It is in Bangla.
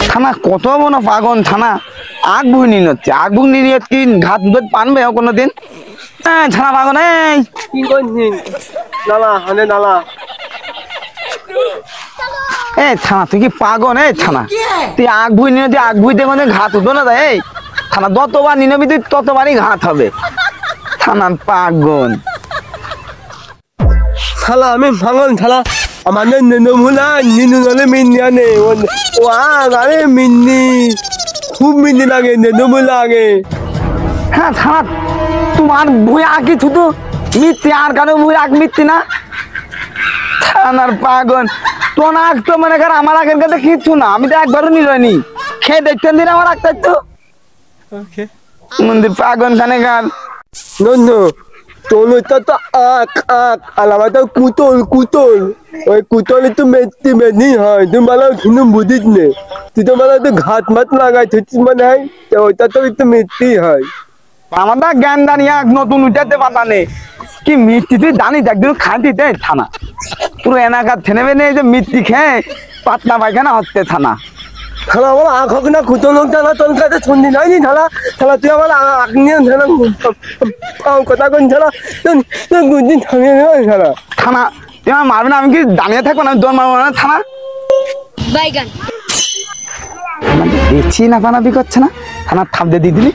থানা কত বড় পাগল থানা আগ বুঝ নিন হচ্ছে আগ বুঝ নিয়ে কি ঘাট দুধ পানবে কোনোদিন থানা পাগল এই কি করছিস নালা হানে নালা এ থানা তুই কি পাগল এই থানা তুই আগ বুঝ নিয়ে তুই আগ বুঝতে মানে ঘাট উঠো না তাই এই থানা যতবার নিনবি তুই ততবারই ঘাট হবে থানার পাগল শালা আমি ভাঙল শালা আমাদের নেনমুলা নিনু নলে মিন্নি আনে ও আরে মিন্নি খুব মিন্নি লাগে নেনমুলা আগে হ্যাঁ থানা তোমার বই আগে শুধু মিথ্যে আর কারো বই আগ মিথ্যে না থানার পাগল তোর আগ তো মনে কর আমার আগের কাছে কিচ্ছু না আমি তো একবারও নিরনি খেয়ে দেখতেন দিন আমার আগটা তো মন্দির পাগল খানে গান নো তোর ওইটা তো আখ আখ আর আমার তো কুতল কুতল ওই কুতলে তো মেট্টি মেনি হয় তুই মানে কিন্তু বুঝিস নে তুই তো মানে তো ঘাট মাত লাগাই থিস মানে হয় তো ওইটা তো একটু মেট্টি হয় আমাদের জ্ঞান দানি এক নতুন উঠাতে পাতা নেই কি মিষ্টি তুই জানিস একদিন খাঁটি দে থানা পুরো এলাকার ছেলে নেই যে মিষ্টি খেয়ে পাতলা পায়খানা হচ্ছে থানা শালা আমার আখ হোক না কুতল হোক না তোর কাছে শুনলি নাই নি শালা শালা তুই আমার আখ নিয়ে শালা কথা কোন শালা তুই বুঝিস থামিয়ে নেই শালা থানা তুই আমার মারবে না আমি কি দাঁড়িয়ে থাকবো না আমি দৌড় মারবো না থানা বাইগান দেখছি না পানাবি করছে না থানার থাপ দিয়ে দিলি